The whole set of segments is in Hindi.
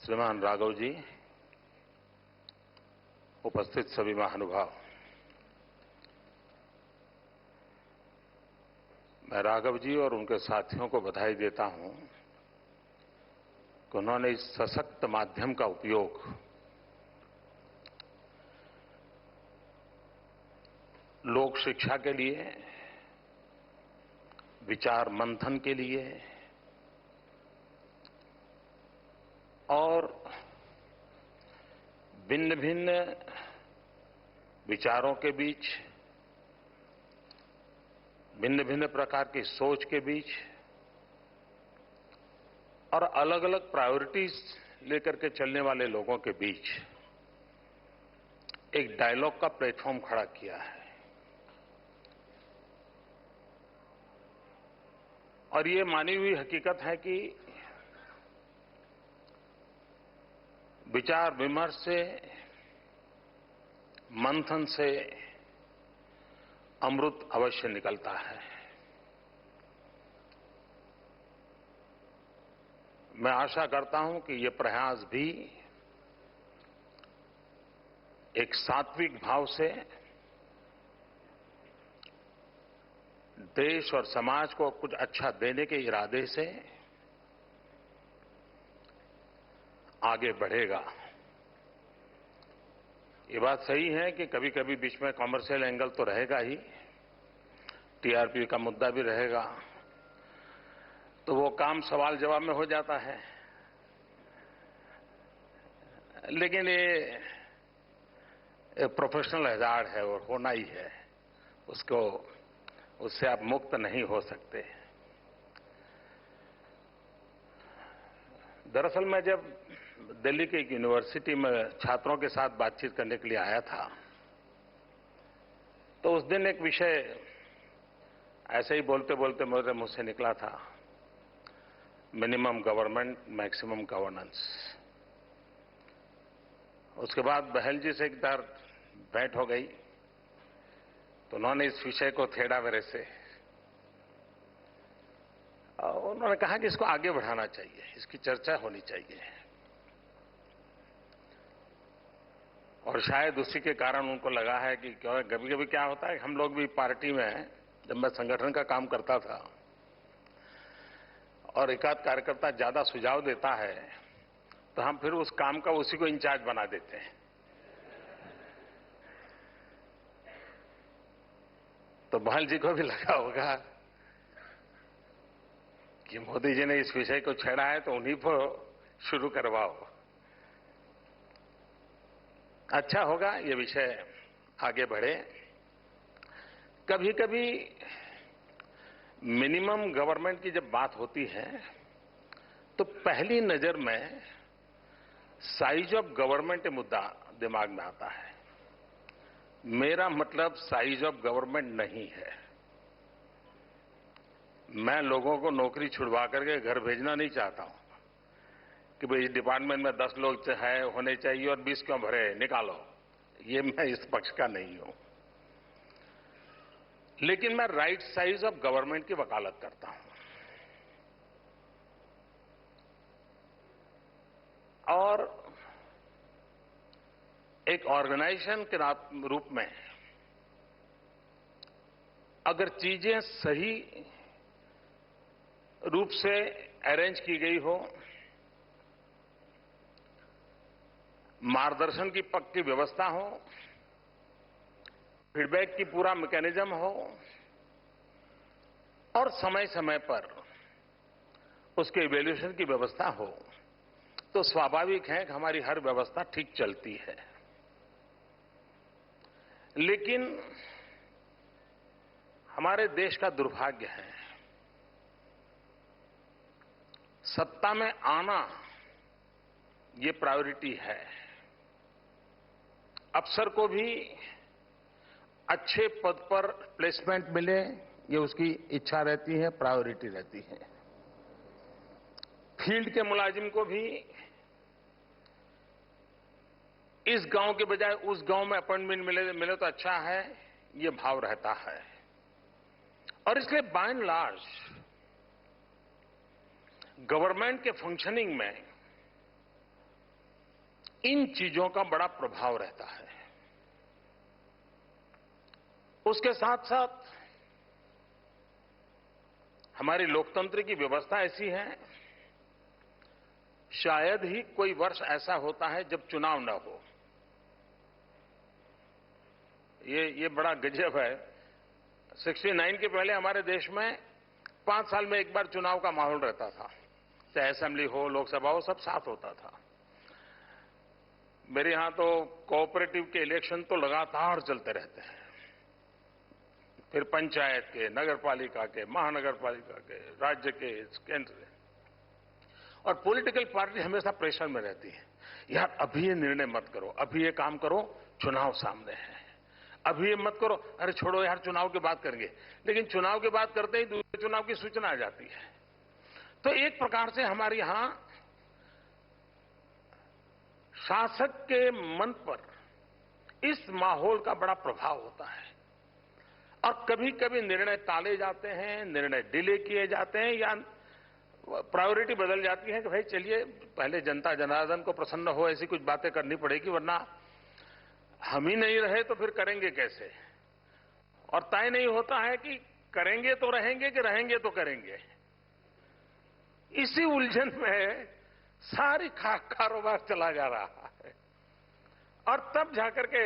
श्रीमान राघव जी, उपस्थित सभी महानुभाव, मैं राघव जी और उनके साथियों को बधाई देता हूं कि उन्होंने इस सशक्त माध्यम का उपयोग लोक शिक्षा के लिए, विचार मंथन के लिए और भिन्न भिन्न विचारों के बीच, भिन्न भिन्न प्रकार की सोच के बीच और अलग अलग प्रायोरिटीज लेकर के चलने वाले लोगों के बीच एक डायलॉग का प्लेटफॉर्म खड़ा किया है। और ये मानी हुई हकीकत है कि विचार विमर्श से, मंथन से अमृत अवश्य निकलता है। मैं आशा करता हूं कि ये प्रयास भी एक सात्विक भाव से देश और समाज को कुछ अच्छा देने के इरादे से आगे बढ़ेगा। ये बात सही है कि कभी कभी बीच में कॉमर्शियल एंगल तो रहेगा ही, टीआरपी का मुद्दा भी रहेगा, तो वो काम सवाल जवाब में हो जाता है। लेकिन ये प्रोफेशनल हैजार्ड है और होना ही है, उससे आप मुक्त नहीं हो सकते। दरअसल मैं जब दिल्ली की एक यूनिवर्सिटी में छात्रों के साथ बातचीत करने के लिए आया था, तो उस दिन एक विषय ऐसे ही बोलते बोलते मेरे मुंह से निकला था, मिनिमम गवर्नमेंट मैक्सिमम गवर्नेंस। उसके बाद बहल जी से एक बार भेंट हो गई तो उन्होंने इस विषय को छेड़ा मेरे से। उन्होंने कहा कि इसको आगे बढ़ाना चाहिए, इसकी चर्चा होनी चाहिए। और शायद उसी के कारण उनको लगा है कि कभी कभी क्या होता है, हम लोग भी पार्टी में, जब मैं संगठन का काम करता था और एकाध कार्यकर्ता ज्यादा सुझाव देता है तो हम फिर उस काम का उसी को इंचार्ज बना देते हैं। तो बहल जी को भी लगा होगा कि मोदी जी ने इस विषय को छेड़ा है तो उन्हीं को शुरू करवाओ। अच्छा होगा ये विषय आगे बढ़े। कभी कभी मिनिमम गवर्नमेंट की जब बात होती है तो पहली नजर में साइज ऑफ गवर्नमेंट मुद्दा दिमाग में आता है। मेरा मतलब साइज ऑफ गवर्नमेंट नहीं है। मैं लोगों को नौकरी छुड़वा करके घर भेजना नहीं चाहता हूं कि भाई इस डिपार्टमेंट में 10 लोग होने चाहिए और 20 क्यों भरे, निकालो। ये मैं इस पक्ष का नहीं हूं। लेकिन मैं राइट साइज ऑफ गवर्नमेंट की वकालत करता हूं। और एक ऑर्गेनाइजेशन के रूप में अगर चीजें सही रूप से अरेंज की गई हो, मार्गदर्शन की पक्की व्यवस्था हो, फीडबैक की पूरा मैकेनिज्म हो और समय समय पर उसके इवैल्यूएशन की व्यवस्था हो, तो स्वाभाविक है कि हमारी हर व्यवस्था ठीक चलती है। लेकिन हमारे देश का दुर्भाग्य है, सत्ता में आना ये प्रायोरिटी है। अफसर को भी अच्छे पद पर प्लेसमेंट मिले, ये उसकी इच्छा रहती है, प्रायोरिटी रहती है। फील्ड के मुलाजिम को भी इस गांव के बजाय उस गांव में अपॉइंटमेंट मिले तो अच्छा है, ये भाव रहता है। और इसलिए बाय एंड लार्ज गवर्नमेंट के फंक्शनिंग में इन चीजों का बड़ा प्रभाव रहता है। उसके साथ साथ हमारी लोकतंत्र की व्यवस्था ऐसी है, शायद ही कोई वर्ष ऐसा होता है जब चुनाव न हो। ये बड़ा गजब है। 69 के पहले हमारे देश में 5 साल में एक बार चुनाव का माहौल रहता था, चाहे असेंबली हो, लोकसभा हो, सब साथ होता था। मेरे यहां तो कोऑपरेटिव के इलेक्शन तो लगातार चलते रहते हैं, फिर पंचायत के, नगरपालिका के, महानगरपालिका के, राज्य के, केंद्र के। और पॉलिटिकल पार्टी हमेशा प्रेशर में रहती है, यार अभी ये निर्णय मत करो, अभी ये काम करो, चुनाव सामने है, अभी ये मत करो, अरे छोड़ो यार चुनाव की बात करेंगे। लेकिन चुनाव की बात करते ही दूसरे चुनाव की सूचना आ जाती है। तो एक प्रकार से हमारे यहां शासक के मन पर इस माहौल का बड़ा प्रभाव होता है और कभी कभी निर्णय टाले जाते हैं, निर्णय डिले किए जाते हैं या प्रायोरिटी बदल जाती है कि भाई चलिए पहले जनता जनार्दन को प्रसन्न हो, ऐसी कुछ बातें करनी पड़ेगी, वरना हम ही नहीं रहे तो फिर करेंगे कैसे। और तय नहीं होता है कि करेंगे तो रहेंगे कि रहेंगे तो करेंगे। इसी उलझन में सारी कारोबार चला जा रहा है। और तब जाकर के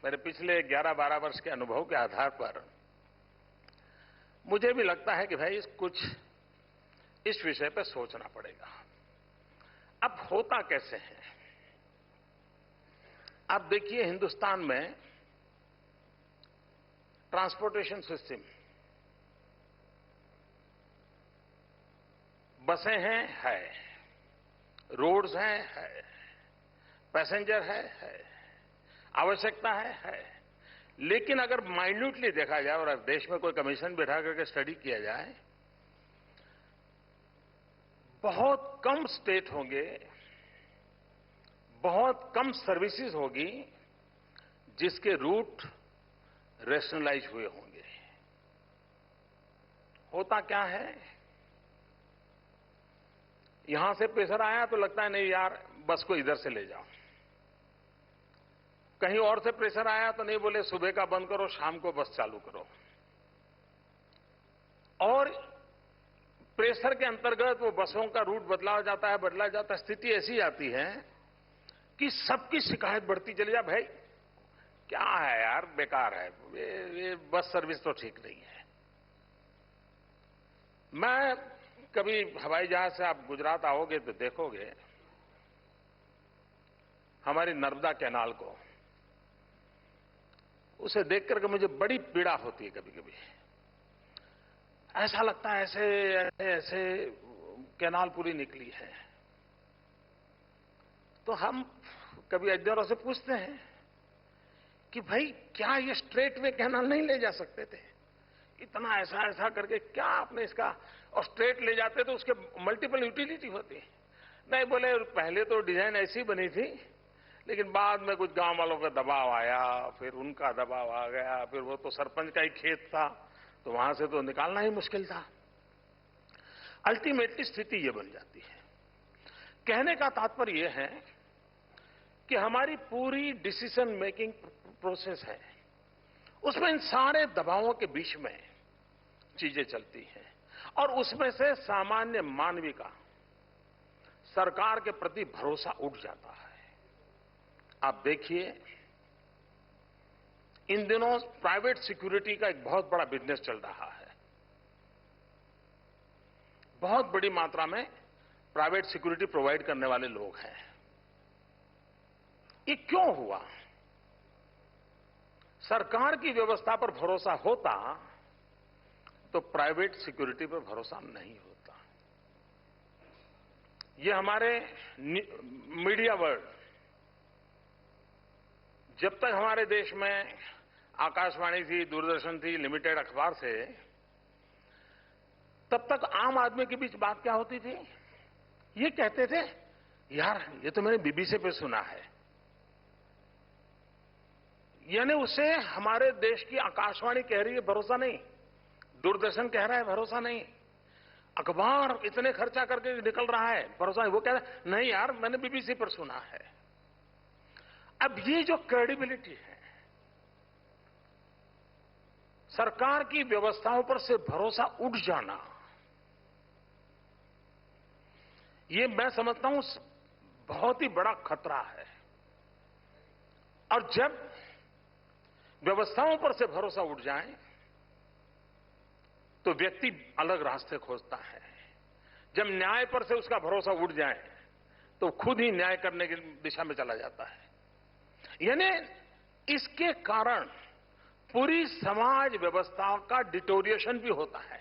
मेरे पिछले 11-12 वर्ष के अनुभव के आधार पर मुझे भी लगता है कि भाई कुछ इस विषय पर सोचना पड़ेगा। अब होता कैसे है, आप देखिए हिंदुस्तान में ट्रांसपोर्टेशन सिस्टम, बसें हैं, है, रोड्स हैं, है, पैसेंजर है, आवश्यकता है। लेकिन अगर माइन्यूटली देखा जाए और अगर देश में कोई कमीशन बैठा करके स्टडी किया जाए, बहुत कम स्टेट होंगे, बहुत कम सर्विसेज होगी जिसके रूट रैशनलाइज हुए होंगे। होता क्या है, यहां से प्रेशर आया तो लगता है नहीं यार बस को इधर से ले जाओ, कहीं और से प्रेशर आया तो नहीं, बोले सुबह का बंद करो, शाम को बस चालू करो। और प्रेशर के अंतर्गत वो बसों का रूट बदला जाता है। स्थिति ऐसी आती है कि सबकी शिकायत बढ़ती चली जाए, भाई क्या है यार, बेकार है, ये बस सर्विस तो ठीक नहीं है। मैं कभी हवाई जहाज से आप गुजरात आओगे तो देखोगे हमारी नर्मदा कैनाल को, उसे देख करके मुझे बड़ी पीड़ा होती है। कभी कभी ऐसा लगता है ऐसे कैनाल पूरी निकली है। तो हम कभी अध्ययनों से पूछते हैं कि भाई क्या ये स्ट्रेट वे कैनाल नहीं ले जा सकते थे, इतना ऐसा करके क्या आपने इसका, और स्ट्रेट ले जाते तो उसके मल्टीपल यूटिलिटी होती। नहीं, बोले पहले तो डिजाइन ऐसी बनी थी, लेकिन बाद में कुछ गांव वालों का दबाव आया, फिर उनका दबाव आ गया, फिर वो तो सरपंच का ही खेत था तो वहां से तो निकालना ही मुश्किल था। अल्टीमेटली स्थिति ये बन जाती है। कहने का तात्पर्य यह है कि हमारी पूरी डिसीजन मेकिंग प्रोसेस है, उसमें इन सारे दबावों के बीच में चीजें चलती हैं और उसमें से सामान्य मानवी का सरकार के प्रति भरोसा उठ जाता है। आप देखिए इन दिनों प्राइवेट सिक्योरिटी का एक बहुत बड़ा बिजनेस चल रहा है। बहुत बड़ी मात्रा में प्राइवेट सिक्योरिटी प्रोवाइड करने वाले लोग हैं। ये क्यों हुआ? सरकार की व्यवस्था पर भरोसा होता तो प्राइवेट सिक्योरिटी पर भरोसा नहीं होता। ये हमारे मीडिया वर्ल्ड, जब तक हमारे देश में आकाशवाणी थी, दूरदर्शन थी, लिमिटेड अखबार थे, तब तक आम आदमी के बीच बात क्या होती थी, ये कहते थे यार ये तो मैंने बीबीसी पे सुना है, यानी उसे हमारे देश की आकाशवाणी कह रही है भरोसा नहीं, दूरदर्शन कह रहा है भरोसा नहीं, अखबार इतने खर्चा करके निकल रहा है, भरोसा वो कह रहा है नहीं यार मैंने बीबीसी पर सुना है। अब ये जो क्रेडिबिलिटी है, सरकार की व्यवस्थाओं पर से भरोसा उठ जाना, ये मैं समझता हूं बहुत ही बड़ा खतरा है। और जब व्यवस्थाओं पर से भरोसा उठ जाए तो व्यक्ति अलग रास्ते खोजता है। जब न्याय पर से उसका भरोसा उठ जाए तो खुद ही न्याय करने की दिशा में चला जाता है। यानी इसके कारण पूरी समाज व्यवस्था का डिटोरिएशन भी होता है।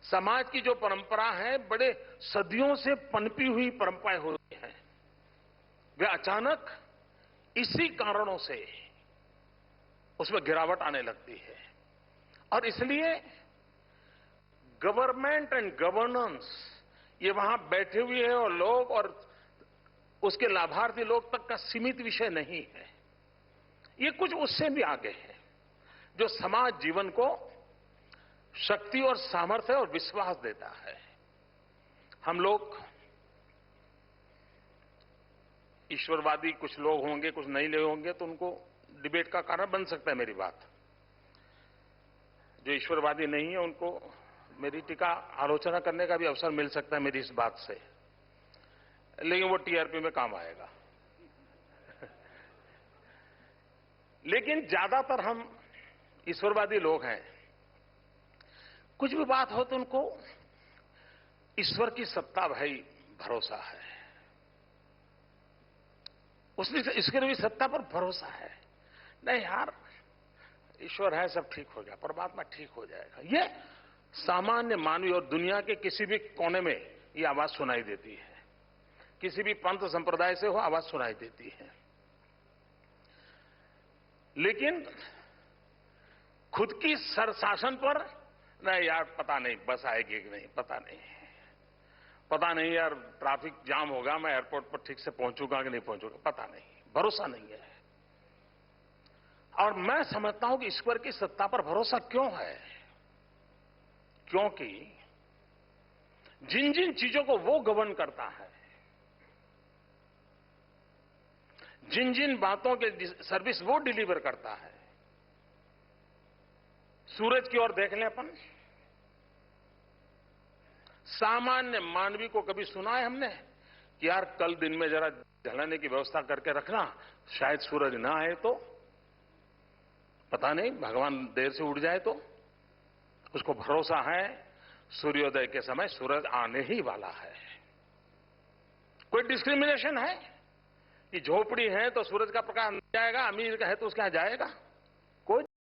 समाज की जो परंपरा है, बड़े सदियों से पनपी हुई परंपराएं होती हैं, वे अचानक इसी कारणों से उसमें गिरावट आने लगती है। और इसलिए गवर्नमेंट एंड गवर्नेंस ये वहां बैठे हुए हैं और लोग और उसके लाभार्थी लोग तक का सीमित विषय नहीं है। ये कुछ उससे भी आगे है, जो समाज जीवन को शक्ति और सामर्थ्य और विश्वास देता है। हम लोग ईश्वरवादी कुछ लोग होंगे, कुछ नहीं लोग होंगे, तो उनको डिबेट का कारण बन सकता है मेरी बात। जो ईश्वरवादी नहीं है उनको मेरी टीका आलोचना करने का भी अवसर मिल सकता है मेरी इस बात से, लेकिन वो टीआरपी में काम आएगा। लेकिन ज्यादातर हम ईश्वरवादी लोग हैं, कुछ भी बात हो तो उनको ईश्वर की सत्ता भाई भरोसा है, उसने इसके लिए भी सत्ता पर भरोसा है। नहीं यार ईश्वर है, सब ठीक हो गया, परमात्मा ठीक हो जाएगा। ये सामान्य मानवीय और दुनिया के किसी भी कोने में ये आवाज सुनाई देती है, किसी भी पंथ संप्रदाय से हो आवाज सुनाई देती है। लेकिन खुद की सरशासन पर नहीं यार पता नहीं बस आएगी कि नहीं, पता नहीं यार ट्रैफिक जाम होगा, मैं एयरपोर्ट पर ठीक से पहुंचूंगा कि नहीं पहुंचूंगा, पता नहीं, भरोसा नहीं है। और मैं समझता हूं कि ईश्वर की सत्ता पर भरोसा क्यों है, क्योंकि जिन जिन चीजों को वो गवर्न करता है, जिन जिन बातों के सर्विस वो डिलीवर करता है। सूरज की ओर देख लें अपन, सामान्य मानवी को कभी सुना है हमने कि यार कल दिन में जरा ढलाने की व्यवस्था करके रखना, शायद सूरज ना आए तो, पता नहीं भगवान देर से उठ जाए तो। उसको भरोसा है सूर्योदय के समय सूरज आने ही वाला है। कोई डिस्क्रिमिनेशन है कि झोपड़ी है तो सूरज का प्रकाश नहीं जाएगा, अमीर का है तो उसके यहां जाएगा? कोई